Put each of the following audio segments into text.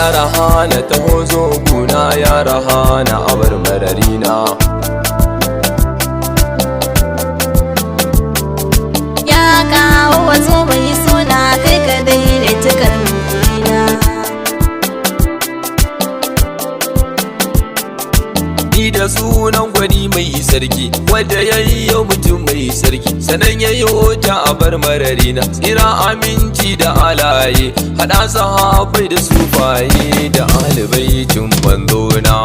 ya rahana taho zo guna, ya rahana abar mararina. Ya kawo wazo mai suna kai kadai da cikar burina. Ni da sunan gwani mai sarki, wanda yayyo mutum mai sarki, sanan yayyo ta abar mararina. Tsira aminci da alaye, hada sahabbai da sufaye da ahlubaitin manzona.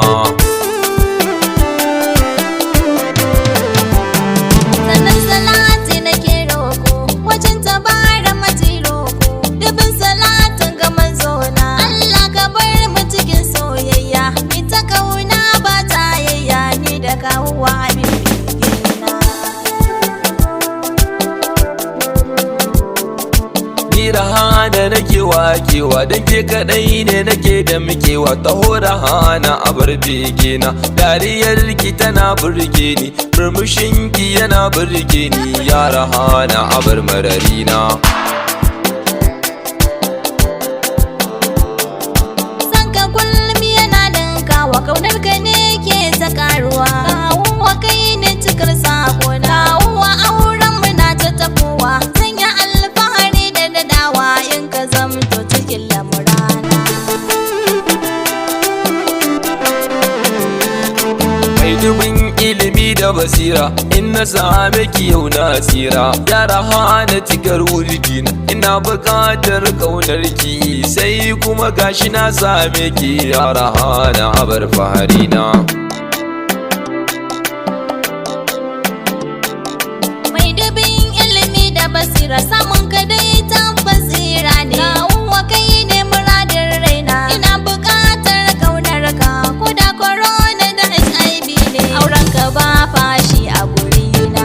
Sannan salati nake roko wajen tabara maji roko, dubin salatin ga manzona. Allah ka bar mu cikin soyayya, ni ta kauna ba tayayya, ni da kawuwa abin bigina. Ni rahana nake wakewa, dan ke kadai ne nake da mukewa. Taho rahana abar begena, dariyar ki tana burge ni, murmushin ki yana burge ni, ya rahana abar mararina. San ka kullum yana ninkawa, kaunar ka ne ke ta karuwa. Kawuwa kai ne cikar sakona, kawuwa auren mu na ta tafowa. Sanya alfahari da dadawa in ka zamto cikin lamurana. Mai dubin ilimi da basira, in na same ki yau na tsira. Ya rahana cikar wurgina, ina buƙatar ƙaunar ki, sai kuma gashi na same ki, ya rahana abar faharina. Mai dubin ilimi da basira, samun ka dai tabbas tsira ne. Kawuwa kai ne muradin raina, ina buƙatar kaunar ka, ko da corona da HIV ne. Auren ka ba fashi a gurina.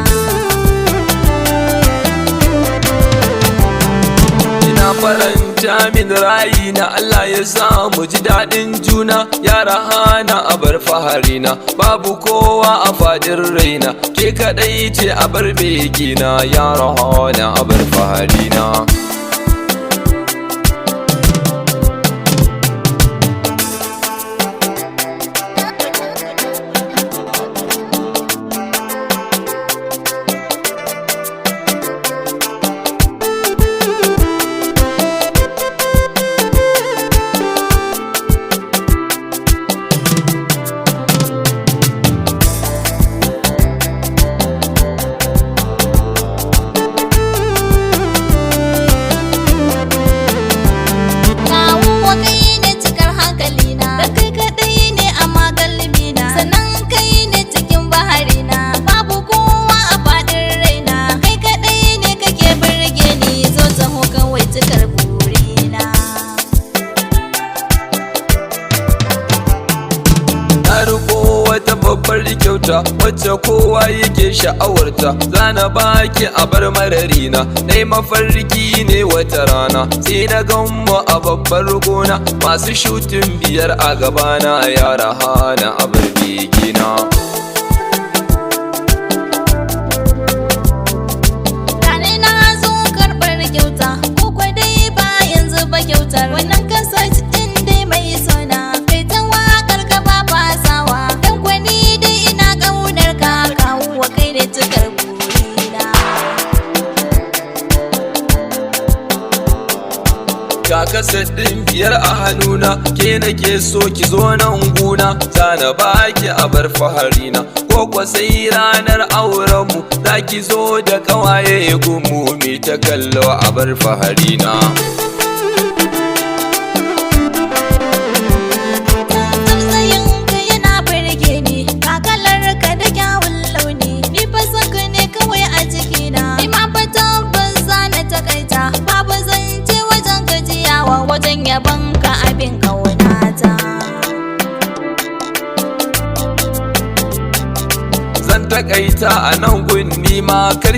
Ina faranta min rayi na, Allah ya sa mu ji daɗin juna, ya rahana abar faharina. Babu kowa a fadin raina, ke kaɗai ce abar begina, ya rahana abar faharina. Kawuwa kai ne cikar hankalina, da kai kaɗai ne amma galibina. Sannan kai ne cikin baharina, babu kowa a faɗin raina. Kai kaɗai ne kake burge ni, zo taho kawai cikar burina. Na riko wata babbar kyauta, wacce kowa yake sha'awarta. Zana baki abar mararina, nai mafarki ne wata rana, sai na gamma a babbar gona. Masu shutin biyar a gabana, ya rahana abar begina. Gane na zo karɓar kyauta, ko kwa dai ba yanzu ba kyautar. Wannan kasar ɗin dai mai sona, kai ta waƙar ka ba fasawa. Dan kwani dai ina ƙaunar ka, kawuwa kai ne cikar burina. Ga kasar ɗin biyar a hannuna, ke nake so ki zo nan guna. Zana baki abar faharina, ko kwa sai ranar aurenmu, za ki zo da kawaye gunmu, mi ta kallo abar faharina. Tausayin ka yana burge ni, kakalar ka da kyawun launi. Ni fa son ka ne kawai a jikina, ni ma fa tabbas za na takaita. Babu zance wajen gajiyawa, wajen yabon ka abin ƙaunata. Zan takaita a nan gunni ma, kar